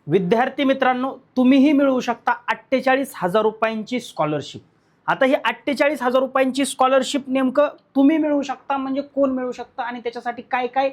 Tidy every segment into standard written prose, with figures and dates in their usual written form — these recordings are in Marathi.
विद्यार्थी मित्रांनो, तुम्हीही मिळवू शकता 48,000 रुपयांची स्कॉलरशिप। आता ही 48,000 रुपयांची स्कॉलरशिप नेमकं तुम्ही मिळवू शकता म्हणजे कोण मिळवू शकता आणि त्याच्यासाठी काय काय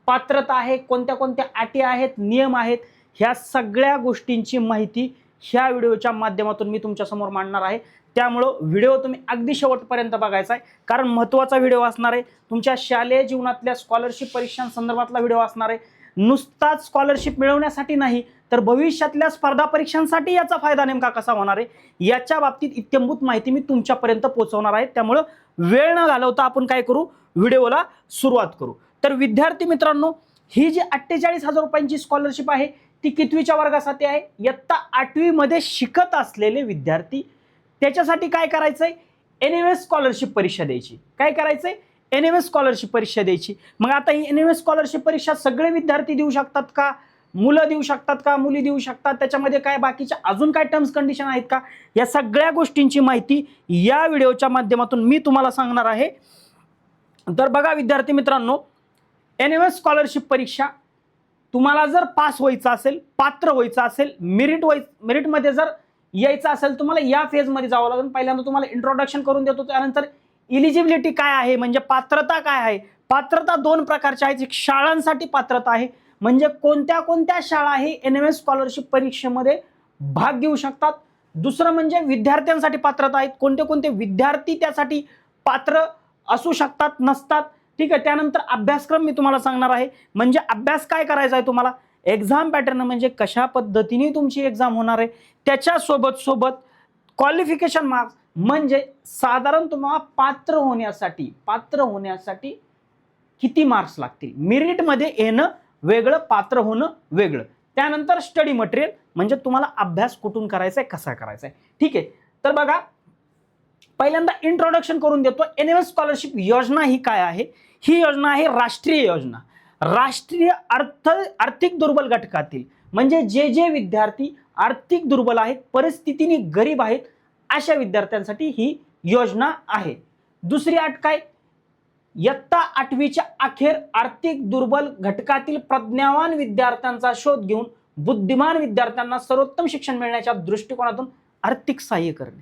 पात्रता आहे, कोणत्या कोणत्या अटी आहेत, नियम आहेत, ह्या सगळ्या गोष्टींची माहिती ह्या व्हिडिओच्या माध्यमातून मी तुमच्या समोर मांडणार आहे। त्यामुळं व्हिडिओ तुम्ही अगदी शेवटपर्यंत बघायचा आहे, कारण महत्त्वाचा व्हिडिओ असणार आहे। तुमच्या शालेय जीवनातल्या स्कॉलरशिप परीक्षांसंदर्भातला व्हिडिओ असणार आहे। नुसताच स्कॉलरशिप मिळवण्यासाठी नाही, तर भविष्यातल्या स्पर्धा परीक्षांसाठी याचा फायदा नेमका कसा होणार आहे याच्या बाबतीत इत्यंभूत माहिती मी तुमच्यापर्यंत पोहोचवणार आहे। त्यामुळे वेळ न घालवता आपण काय करू, व्हिडिओला सुरुवात करू। तर विद्यार्थी मित्रांनो, ही जी 48,000 रुपयांची स्कॉलरशिप आहे ती कितवीच्या वर्गासाठी आहे? इयत्ता 8वी मध्ये शिकत असलेले विद्यार्थी। त्याच्यासाठी काय करायचंय? NMS स्कॉलरशिप परीक्षा द्यायची। काय करायचंय? NMS स्कॉलरशिप परीक्षा द्यायची। मग आता ही NMS स्कॉलरशिप परीक्षा सगळे विद्यार्थी देऊ शकतात का? मुलं देऊ शकतात का? मुली देऊ शकतात? त्याच्यामध्ये काय बाकीच्या अजून काय टर्म्स कंडिशन आहेत का? या सगळ्या गोष्टींची माहिती या व्हिडिओच्या माध्यमातून मी तुम्हाला सांगणार आहे। तर बघा विद्यार्थी मित्रांनो, NMS स्कॉलरशिप परीक्षा तुम्हाला जर पास व्हायचं असेल, पात्र व्हायचं असेल, मेरिटमध्ये जर यायचं असेल, तुम्हाला या फेजमध्ये जावं लागेल। पहिल्यांदा तुम्हाला इंट्रोडक्शन करून देतो, त्यानंतर इलिजिबिलिटी काय आहे म्हणजे पात्रता काय आहे। पात्रता दोन प्रकारच्या आहेत। एक शाळांसाठी पात्रता आहे, म्हणजे कोणत्या कोणत्या शाळा ही NMS स्कॉलरशिप परीक्षेमध्ये भाग घेऊ शकतात। दुसरं म्हणजे विद्यार्थ्यांसाठी पात्रता आहेत, कोणते कोणते विद्यार्थी त्यासाठी पात्र असू शकतात, नसतात। ठीक आहे। त्यानंतर अभ्यासक्रम मी तुम्हाला सांगणार आहे, म्हणजे अभ्यास काय करायचा आहे तुम्हाला, एक्झाम पॅटर्न म्हणजे कशा पद्धतीने तुमची एक्झाम होणार आहे, त्याच्या सोबत सोबत क्वालिफिकेशन मार्क्स म्हणजे साधारण तुम्हाला पात्र होण्यासाठी किती मार्क्स लागतील। मेरिटमध्ये येणं वेगळं, पात्र होणं वेगळं। त्यानंतर स्टडी मटेरियल म्हणजे तुम्हाला अभ्यास कुठून करायचा आहे, कसा करायचा आहे। ठीक आहे। तर बघा, पहिल्यांदा इंट्रोडक्शन करून देतो। NMS स्कॉलरशिप योजना ही काय आहे? ही योजना आहे राष्ट्रीय योजना। राष्ट्रीय आर्थिक दुर्बल घटकातील म्हणजे जे जे विद्यार्थी आर्थिक दुर्बल आहेत, परिस्थितीने गरीब आहेत, अशा विद्यार्थ्यांसाठी ही योजना आहे। दुसरी अट काय? इयत्ता 8वीच्या अखेर आर्थिक दुर्बल घटकातील प्रज्ञावान विद्यार्थ्यांचा शोध घेऊन बुद्धिमान विद्यार्थ्यांना सर्वोत्तम शिक्षण मिळण्याच्या दृष्टिकोनातून आर्थिक सहाय्य करणे,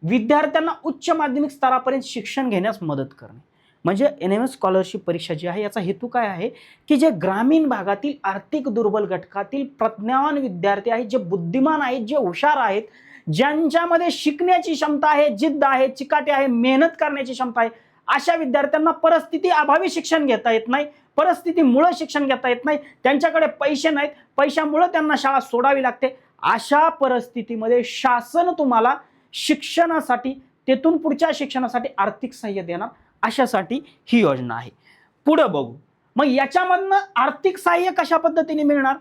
विद्यार्थ्यांना उच्च माध्यमिक स्तरापर्यंत शिक्षण घेण्यास मदत करणे। म्हणजे NMS स्कॉलरशिप परीक्षा जी आहे याचा हेतू काय आहे की जे ग्रामीण भागातील आर्थिक दुर्बल घटकातील प्रज्ञावान विद्यार्थी आहेत, जे बुद्धिमान आहेत, जे हुशार आहेत, ज्यांच्यामध्ये शिकण्याची क्षमता आहे, जिद्द आहे, चिकाटी आहे, मेहनत करण्याची क्षमता आहे, अशा विद्यार्थ्यांना परिस्थिती अभावी शिक्षण घेता येत नाही, परिस्थितीमुळे शिक्षण घेता येत नाही, त्यांच्याकडे पैसे नाहीत, पैशामुळे त्यांना शाळा सोडावी लागते। अशा परिस्थितीमध्ये शासन तुम्हाला शिक्षणासाठी, तेथून पुढच्या शिक्षणासाठी आर्थिक सहाय्य देणार, अशासाठी ही योजना आहे। पुढे बघू, मग याच्यामधनं आर्थिक सहाय्य कशा पद्धतीने मिळणार?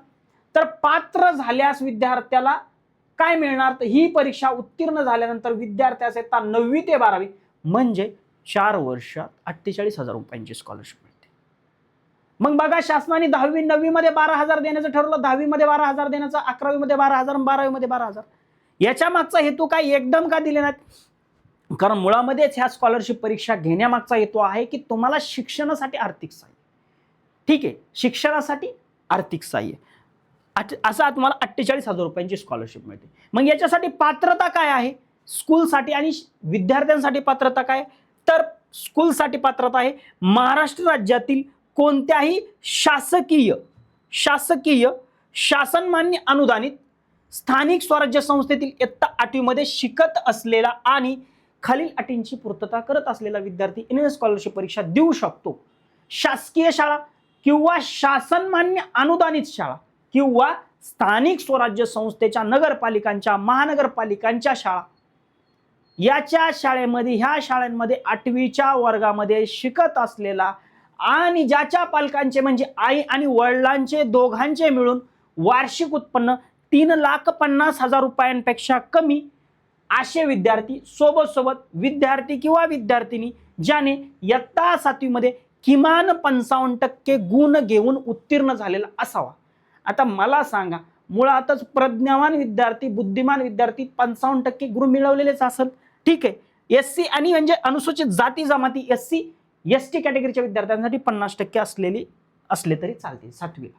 तर पात्र झाल्यास विद्यार्थ्याला काय मिळणार? तर ही परीक्षा उत्तीर्ण झाल्यानंतर विद्यार्थ्यास इयत्ता 9वी ते 12वी म्हणजे 4 वर्षात 48,000 रुपयांची स्कॉलरशिप मिळते। मग बघा, शासनाने 10वी 9वी मध्ये 12,000 देण्याचं ठरवलं, 10वी मध्ये 12,000 देण्याचं, 11वी मध्ये 12,000, 12वी मध्ये 12,000। याच्या मागचा हेतू काय? एकदम का दिले नाहीत? कारण मुळामध्येच ह्या स्कॉलरशिप परीक्षा घेण्यामागचा हेतू आहे की तुम्हाला शिक्षणासाठी आर्थिक सहाय्य। ठीक आहे, शिक्षणासाठी आर्थिक सहाय्य असा तुम्हाला 48,000 रुपयांची स्कॉलरशिप मिळते। मग याच्यासाठी पात्रता काय आहे? स्कूलसाठी आणि विद्यार्थ्यांसाठी पात्रता काय? तर स्कूलसाठी पात्रता आहे महाराष्ट्र राज्यातील कोणत्याही शासकीय शासनमान्य अनुदानित स्थानिक स्वराज्य संस्थेतील इयत्ता 8वी मध्ये शिकत असलेला आणि खालील अटींची पूर्तता करत असलेला विद्यार्थी NMS स्कॉलरशिप परीक्षा देऊ शकतो। शासकीय शाळा किंवा शासनमान्य अनुदानित शाळा किंवा स्थानिक स्वराज्य संस्थेच्या, नगरपालिकांच्या, महानगरपालिकांच्या शाळा, याच्या शाळेमध्ये, ह्या शाळांमध्ये 8वीच्या वर्गामध्ये शिकत असलेला आणि ज्याच्या पालकांचे म्हणजे आई आणि वडिलांचे दोघांचे मिळून वार्षिक उत्पन्न 3,50,000 रुपयांपेक्षा कमी असे विद्यार्थी, सोबत विद्यार्थी किंवा विद्यार्थिनी ज्याने इयत्ता 7वी मध्ये किमान 55% गुण घेऊन उत्तीर्ण झालेला असावा। आता मला सांगा, मुळातच प्रज्ञावान विद्यार्थी, बुद्धिमान विद्यार्थी 55% गुण मिळवलेलेच असेल। ठीक आहे। SC आणि म्हणजे अनुसूचित जाती जमाती, SC ST कॅटेगरीच्या विद्यार्थ्यांसाठी 50% असले तरी चालते 7वीला।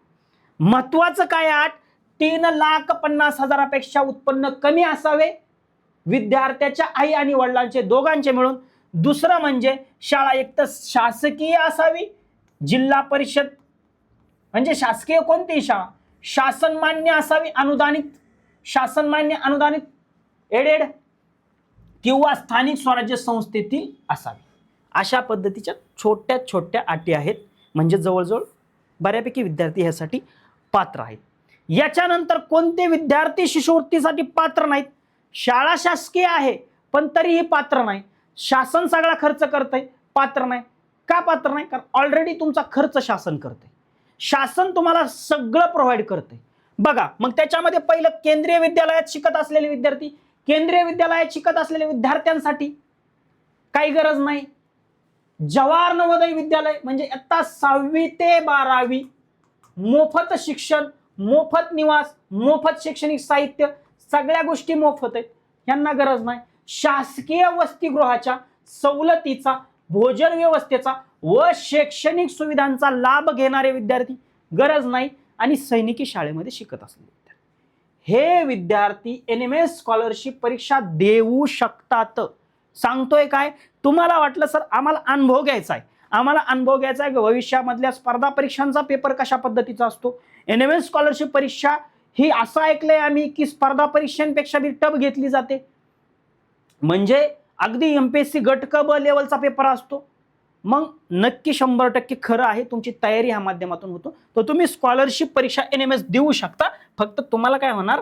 महत्वाचं काय? 3,50,000पेक्षा उत्पन्न कमी असावे विद्यार्थ्याच्या आई आणि वडिलांचे दोघांचे मिळून. दुसरं म्हणजे शाळा एक तर शासकीय असावी, जिल्हा परिषद म्हणजे शासकीय कोणतीही शाळा शासनमान्य असावी, अनुदानित, शासनमान्य अनुदानित एडेड किंवा स्थानिक स्वराज्य संस्थेतील असावी. अशा पद्धतीच्या छोट्या छोट्या अटी आहेत, म्हणजे जवळजवळ बऱ्यापैकी विद्यार्थी ह्यासाठी पात्र आहेत. याच्यानंतर कोणते विद्यार्थी शिष्यवृत्तीसाठी पात्र नाहीत? शाळा शासकीय आहे पण तरीही पात्र नाही, शासन सगळा खर्च करतंय, पात्र नाही. का पात्र नाही? कारण ऑलरेडी तुमचा खर्च शासन करते, शासन तुम्हाला सगळं प्रोव्हाइड करते. बघा मग त्याच्यामध्ये पहिलं केंद्रीय विद्यालयात शिकत असलेले विद्यार्थी, केंद्रीय विद्यालयात शिकत असलेल्या विद्यार्थ्यांसाठी काही गरज नाही. जवाहर नवोदय विद्यालय म्हणजे इयत्ता 6वी ते 12वी मोफत शिक्षण, मोफत निवास, मोफत शैक्षणिक साहित्य, सगळ्या गोष्टी मोफत आहेत, यांना गरज नाही. शासकीय वसतिगृहाच्या सवलतीचा, भोजन व्यवस्थेचा व शैक्षणिक सुविधांचा लाभ घेणारे विद्यार्थी गरज नाही. आणि सैनिकी शाळेमध्ये शिकत असलेले विद्यार्थी, हे विद्यार्थी NMS स्कॉलरशिप परीक्षा देऊ शकतात. सांगतोय काय, तुम्हाला वाटलं सर आम्हाला अनुभव घ्यायचा आहे, आम्हाला अनुभव घ्यायचा आहे की भविष्यामधल्या स्पर्धा परीक्षांचा पेपर कशा पद्धतीचा असतो. NMS स्कॉलरशिप परीक्षा ही असं ऐकलंय आम्ही की स्पर्धा परीक्षांपेक्षा बी टफ घेतली जाते, म्हणजे अगदी MPSC गट क ब लेवलचा पेपर असतो. मग नक्की 100% खरं आहे, तुमची तयारी ह्या माध्यमातून होतो, तर तुम्ही स्कॉलरशिप परीक्षा NMS देऊ शकता. फक्त तुम्हाला काय होणार,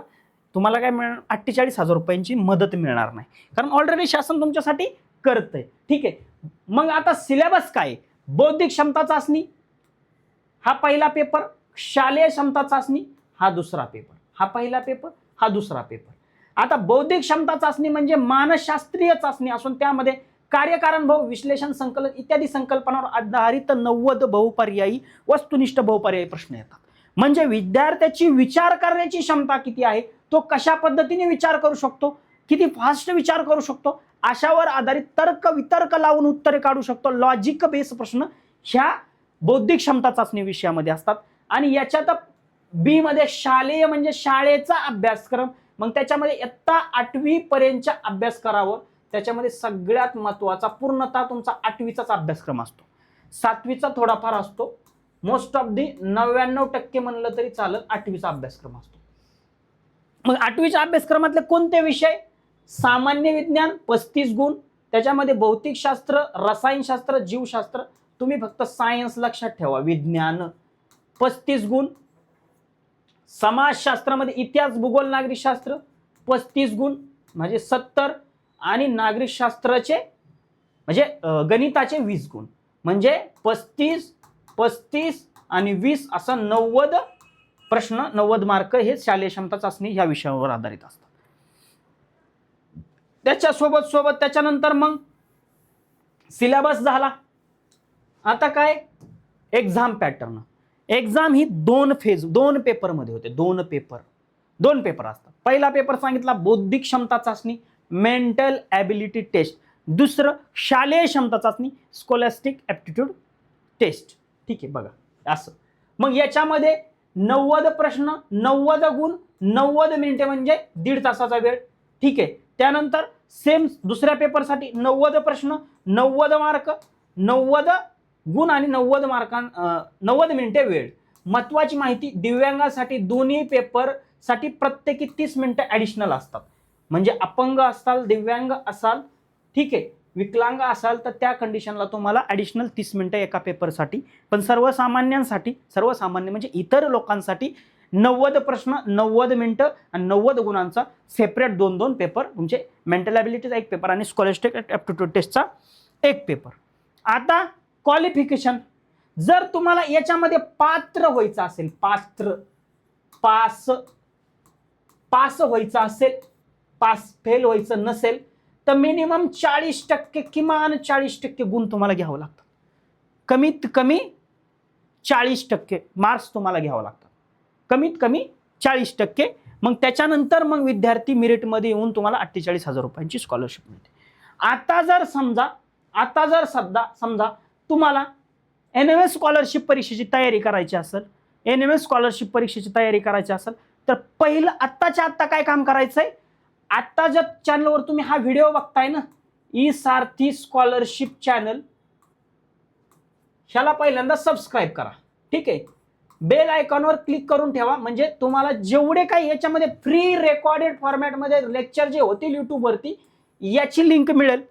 तुम्हाला काय मिळणार, 48,000 रुपयांची मदत मिळणार नाही, कारण ऑलरेडी शासन तुमच्यासाठी करतंय. ठीक आहे. मग आता सिलेबस काय? बौद्धिक क्षमता चाचणी हा पहिला पेपर, शालेय क्षमता चाचणी हा दुसरा पेपर, हा पहिला पेपर, हा दुसरा पेपर. आता बौद्धिक क्षमता चाचणी म्हणजे मानसशास्त्रीय चाचणी असून त्यामध्ये कार्यकारणभाव, विश्लेषण, संकलन इत्यादी संकल्पनावर आधारित 90 बहुपर्यायी वस्तुनिष्ठ बहुपर्यायी प्रश्न येतात. म्हणजे विद्यार्थ्याची विचार करण्याची क्षमता किती आहे, तो कशा पद्धतीने विचार करू शकतो, किती फास्ट विचार करू शकतो, अशावर आधारित तर्क वितर्क लावून उत्तरे काढू शकतो. लॉजिक बेस प्रश्न ह्या बौद्धिक क्षमता चाचणी विषयामध्ये असतात. आणि याच्यात बी मध्ये शालेय म्हणजे शाळेचा अभ्यासक्रम, मग त्याच्यामध्ये इयत्ता 8वी पर्यंतच्या अभ्यासक्रमावर त्याच्यामध्ये सगळ्यात महत्त्वाचा पूर्णतः तुमचा 8वीचाच अभ्यासक्रम असतो, 7वीचा थोडाफार असतो, मोस्ट ऑफ दी 99% म्हणलं तरी चालेल 8वीचा अभ्यासक्रम असतो. मग 8वीच्या अभ्यासक्रमातले कोणते विषय? सामान्य विज्ञान 35 गुण, त्याच्यामध्ये भौतिकशास्त्र, रसायनशास्त्र, जीवशास्त्र. तुम्ही फक्त सायन्स लक्षात ठेवा, विज्ञान 35 गुण. समाजशास्त्रामध्ये इतिहास, भूगोल, नागरिकशास्त्र 35 गुण म्हणजे 70, आणि नागरिकशास्त्राचे म्हणजे गणिताचे 20 गुण, म्हणजे 35 आणि 20 असं 90 प्रश्न, 90 मार्क हे शालेय क्षमता चाचणी ह्या विषयावर आधारित असतात. त्याच्यासोबत त्याच्यानंतर मग सिलेबस झाला. आता काय? Exam pattern. एक्झाम ही 2 फेज, 2 पेपरमध्ये होते. 2 पेपर असतात. पहिला पेपर सांगितला बौद्धिक क्षमता चाचणी, मेंटल ॲबिलिटी टेस्ट. दुसरं शालेय क्षमता चाचणी, स्कॉलॅस्टिक ॲप्टिट्यूड टेस्ट. ठीक आहे, बघा असं. मग याच्यामध्ये 90 प्रश्न, 90 गुण, 90 मिनिटे म्हणजे 1.5 तासाचा वेळ. ठीक आहे. त्यानंतर सेम दुसऱ्या पेपरसाठी 90 प्रश्न, 90 मार्क, 90 गुण आणि 90 मिनिटे वेळ. महत्वाची माहिती, दिव्यांगासाठी दोन्ही पेपरसाठी प्रत्येकी 30 मिनिटं ॲडिशनल असतात. म्हणजे अपंग असाल, दिव्यांग असाल, ठीक आहे, विकलांग असाल तर त्या कंडिशनला तुम्हाला ॲडिशनल 30 मिनिटं एका पेपरसाठी. पण सर्वसामान्यांसाठी, सर्वसामान्य म्हणजे इतर लोकांसाठी 90 प्रश्न, 90 मिनिटं आणि 90 गुणांचा सेपरेट 2 पेपर, म्हणजे मेंटल ॲबिलिटीचा एक पेपर आणि स्कॉलॅस्टिक ॲप्टिट्यूड टेस्टचा एक पेपर. आता क्वालिफिकेशन, जर तुम्हाला याच्यामध्ये पात्र व्हायचं असेल, पास व्हायचं असेल, पास फेल व्हायचं नसेल, तर मिनिमम 40%, किमान 40% गुण तुम्हाला घ्यावं लागतात. कमीत कमी 40% मार्क्स तुम्हाला घ्यावं लागतात, कमीत कमी 40%. मग त्याच्यानंतर मग विद्यार्थी मेरिटमध्ये येऊन तुम्हाला 48,000 रुपयांची स्कॉलरशिप मिळते. आता जर समजा तुम्हाला NMS स्कॉलरशिप परीक्षेची तयारी करायची असेल, NMS स्कॉलरशिप परीक्षेची तयारी करायची असेल, तर पहिलं आत्ताच्या आत्ता काय काम करायचंय, आत्ता ज्या चॅनलवर तुम्ही हा व्हिडिओ बघताय ना, ई सारथी स्कॉलरशिप चॅनल, ह्याला पहिल्यांदा सबस्क्राईब करा. ठीक आहे, बेल आयकॉनवर क्लिक करून ठेवा, म्हणजे तुम्हाला जेवढे काही याच्यामध्ये फ्री रेकॉर्डेड फॉर्मॅटमध्ये लेक्चर जे होतील युट्यूबवरती, याची लिंक मिळेल,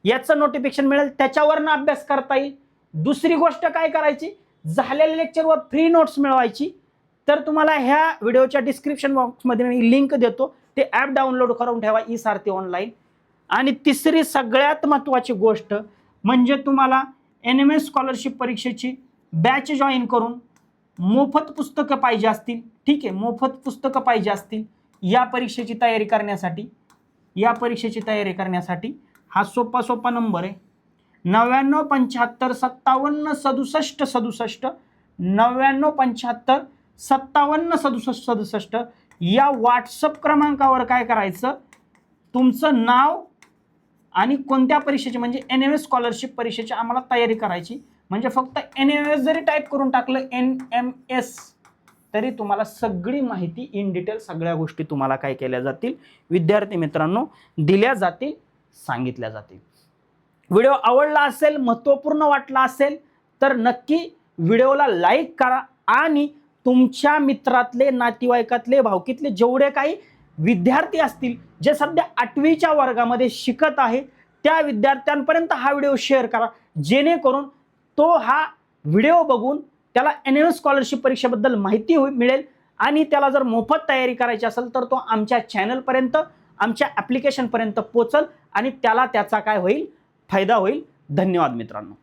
याचं नोटिफिकेशन मिळेल, त्याच्यावरनं अभ्यास करता येईल. दुसरी गोष्ट काय करायची, झालेल्या लेक्चरवर फ्री नोट्स मिळवायची. तर तुम्हाला ह्या व्हिडिओच्या डिस्क्रिप्शन बॉक्समध्ये मी लिंक देतो, ते ॲप डाउनलोड करून ठेवा, ई सारथी ऑनलाईन. आणि तिसरी सगळ्यात महत्त्वाची गोष्ट म्हणजे तुम्हाला NMS स्कॉलरशिप परीक्षेची बॅच जॉईन करून मोफत पुस्तकं पाहिजे असतील, ठीक आहे, मोफत पुस्तकं पाहिजे असतील या परीक्षेची तयारी करण्यासाठी, हा सोपा नंबर आहे 9975575767 9975575767 या व्हॉट्सअप क्रमांकावर काय करायचं, तुमचं नाव आणि कोणत्या परीक्षेची म्हणजे NMS स्कॉलरशिप परीक्षेची आम्हाला तयारी करायची. म्हणजे फक्त NMS जरी टाईप करून टाकलं NMS तरी तुम्हाला सगळी माहिती इन डिटेल सगळ्या गोष्टी तुम्हाला काय केल्या जातील, विद्यार्थी मित्रांनो दिल्या जातील, सांगितल्या जातील. व्हिडिओ आवडला असेल, महत्त्वपूर्ण वाटला असेल तर नक्की व्हिडिओला लाईक करा आणि तुमच्या मित्रातले, नातेवाईकातले, भावकीतले जेवढे काही विद्यार्थी असतील जे सध्या 8वीच्या वर्गामध्ये शिकत आहेत त्या विद्यार्थ्यांपर्यंत हा व्हिडिओ शेअर करा, जेणेकरून तो हा व्हिडिओ बघून त्याला NMS स्कॉलरशिप परीक्षेबद्दल माहिती मिळेल आणि त्याला जर मोफत तयारी करायची असेल तर तो आमच्या चॅनलपर्यंत, आमच्या ॲप्लिकेशनपर्यंत पोहोचल आणि त्याला त्याचा काय होईल, फायदा होईल. धन्यवाद मित्रांनो.